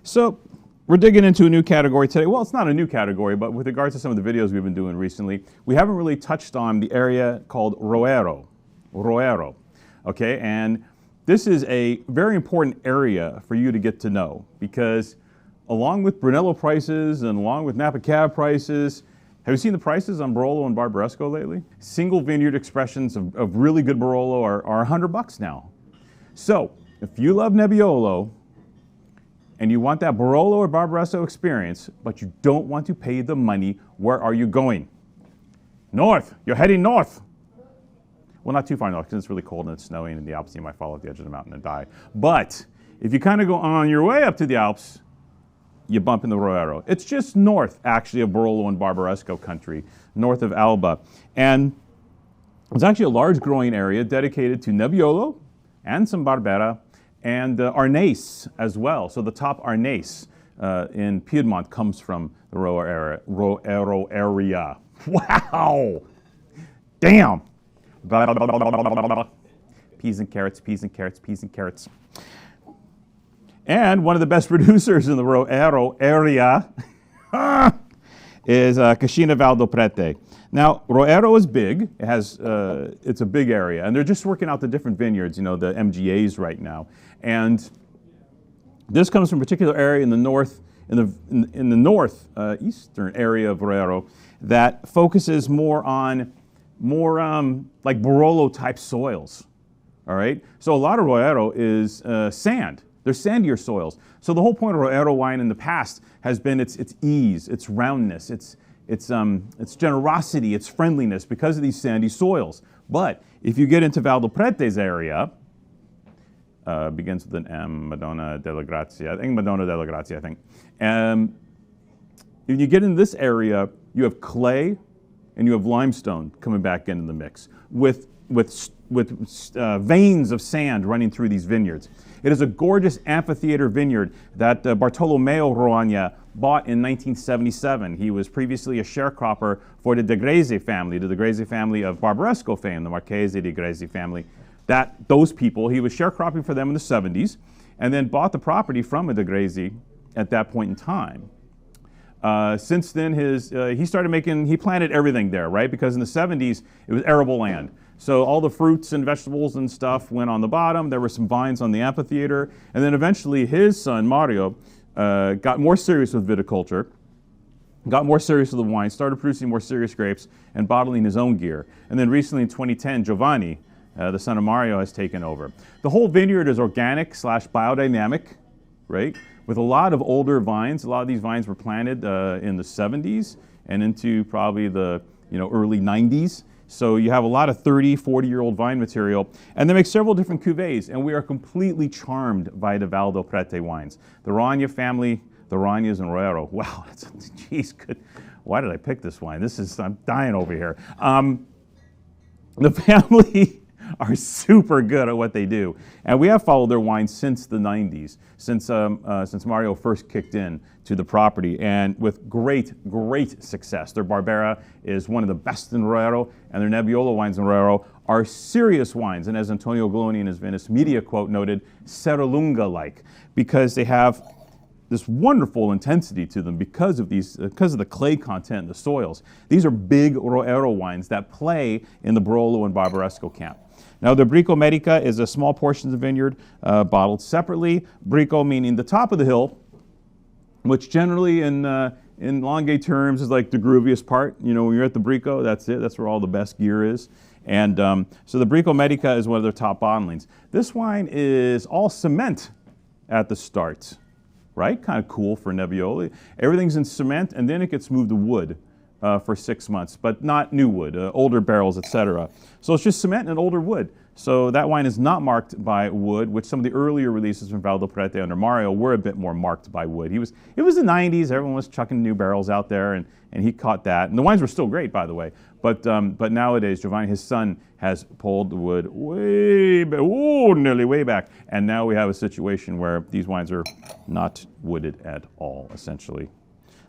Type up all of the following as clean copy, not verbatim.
So we're digging into a new category today. Well, it's not a new category, but with regards to some of the videos we've been doing recently, we haven't really touched on the area called Roero. Roero, okay? And this is a very important area for you to get to know because along with Brunello prices and along with Napa Cab prices, have you seen the prices on Barolo and Barbaresco lately? Single vineyard expressions of really good Barolo are $100 now. So if you love Nebbiolo, and you want that Barolo or Barbaresco experience, but you don't want to pay the money, where are you going? North. You're heading north. Well, not too far north because it's really cold and it's snowing in the Alps. You might fall off the edge of the mountain and die. But if you kind of go on your way up to the Alps, you bump into Roero. It's just north, actually, of Barolo and Barbaresco country, north of Alba. And it's actually a large growing area dedicated to Nebbiolo and some Barbera, and Arnace as well. So the top Arnace in Piedmont comes from the Roero area. Wow! Damn! Peas and carrots, peas and carrots, peas and carrots. And one of the best producers in the Roero area is Cascina Vallebelbo Prete. Now, Roero is big. It has, it's a big area, and they're just working out the different vineyards, you know, the MGAs right now. And this comes from a particular area in the north, in the north eastern area of Roero that focuses more on like Barolo type soils. All right, so a lot of Roero is sand. They're sandier soils. So the whole point of Roero wine in the past has been its ease, its roundness, its generosity, its friendliness because of these sandy soils. But if you get into Vallebelbo Prete's area, begins with an M, Madonna della Grazia. I think Madonna della Grazia, I think. When you get in this area, you have clay and you have limestone coming back into the mix with veins of sand running through these vineyards. It is a gorgeous amphitheater vineyard that Bartolomeo Roagna bought in 1977. He was previously a sharecropper for the De Greze family, the De Greze family of Barbaresco fame, the Marchese de Greze family. Those people, he was sharecropping for them in the 70s and then bought the property from a De Greze at that point in time. Since then, he planted everything there, right? Because in the 70s, it was arable land. So all the fruits and vegetables and stuff went on the bottom. There were some vines on the amphitheater. And then eventually his son, Mario, got more serious with viticulture, got more serious with the wine, started producing more serious grapes and bottling his own gear. And then recently in 2010, Giovanni, the son of Mario, has taken over. The whole vineyard is organic / biodynamic, right? With a lot of older vines. A lot of these vines were planted in the 70s and into probably the early 90s. So you have a lot of 30, 40-year-old vine material. And they make several different cuvées, and we are completely charmed by the Vallebelbo Prete wines. The Roagna family, the Roagnas and Roero. Wow, geez, good. Why did I pick this wine? I'm dying over here. The family are super good at what they do. And we have followed their wine since the 90s, since Mario first kicked in to the property, and with great success. Their Barbera is one of the best in Roero, and their Nebbiolo wines in Roero are serious wines. And as Antonio Galloni in his Venice Media quote noted, Serralunga-like, because they have this wonderful intensity to them because of the clay content in the soils. These are big Roero wines that play in the Barolo and Barbaresco camp. Now, the Bricco Medica is a small portion of the vineyard bottled separately. Bricco meaning the top of the hill, which generally in Langhe terms is like the grooviest part. You know, when you're at the Bricco, that's it. That's where all the best gear is. And so the Bricco Medica is one of their top bottlings. This wine is all cement at the start, right? Kind of cool for Nebbiolo. Everything's in cement, and then it gets moved to wood for 6 months, but not new wood, older barrels, etc. So it's just cement and older wood. So that wine is not marked by wood, which some of the earlier releases from Vallebelbo Prete under Mario were a bit more marked by wood. It was the 90s, everyone was chucking new barrels out there, and he caught that. And the wines were still great, by the way. But nowadays, Giovanni, his son, has pulled the wood way back, nearly way back. And now we have a situation where these wines are not wooded at all, essentially.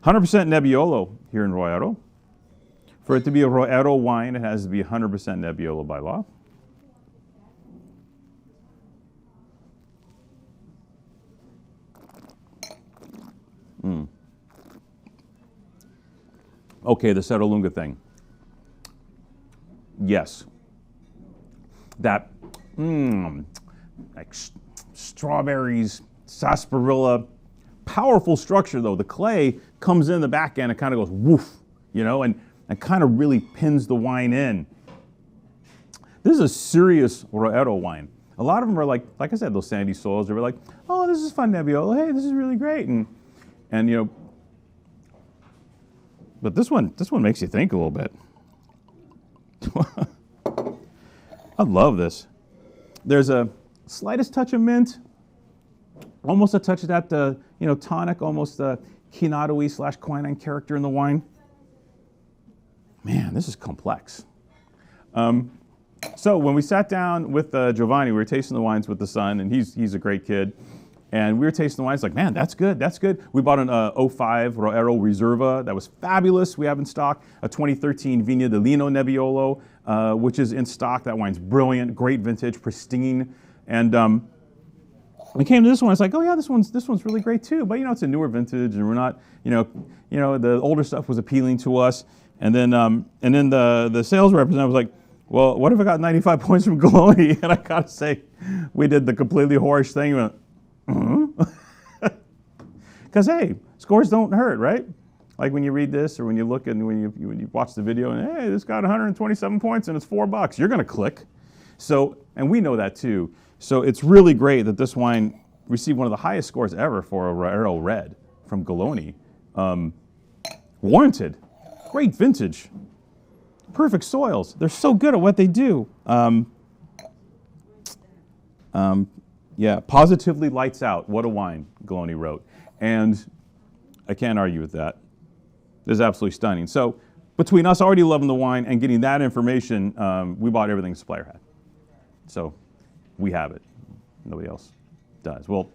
100% Nebbiolo here in Roero. For it to be a Roero wine, it has to be 100% Nebbiolo by law. Okay, the Serralunga thing. Yes. That, like strawberries, sarsaparilla, powerful structure though. The clay comes in the back end and kind of goes woof, you know, and kind of really pins the wine in. This is a serious Roero wine. A lot of them are like I said, those sandy soils. They were like, oh, this is fun Nebbiolo. Hey, this is really great, and you know. But this one makes you think a little bit. I love this. There's a slightest touch of mint, almost a touch of that, you know, tonic, almost quinado-y / quinine character in the wine. Man, this is complex. So when we sat down with Giovanni, we were tasting the wines with the son, and he's a great kid. And we were tasting the wines like, man, that's good, that's good. We bought an 05 Roero Reserva that was fabulous. We have in stock a 2013 Vigna di Lino Nebbiolo, which is in stock. That wine's brilliant, great vintage, pristine. And we came to this one. It's like, oh yeah, this one's really great too. But you know, it's a newer vintage, and we're not, you know, the older stuff was appealing to us. And then the sales representative was like, well, what if I got 95 points from Galloni? And I gotta say, we did the completely whorish thing. We went, because hey, scores don't hurt, right? Like when you read this, or when you look and when you watch the video, and hey, this got 127 points and it's $4. You're gonna click. So, and we know that too. So it's really great that this wine received one of the highest scores ever for a Roero Red from Galloni. Warranted, great vintage, perfect soils. They're so good at what they do. Yeah, positively lights out. What a wine, Galloni wrote. And I can't argue with that. It's absolutely stunning. So between us already loving the wine and getting that information, we bought everything the supplier had. So we have it. Nobody else does. Well,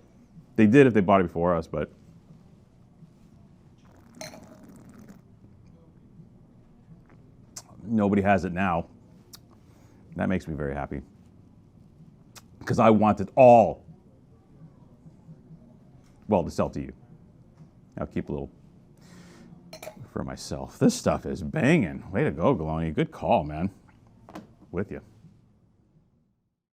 they did if they bought it before us, but nobody has it now. That makes me very happy, because I want it all, well, to sell to you. I'll keep a little for myself. This stuff is banging. Way to go, Galloni. Good call, man. With you.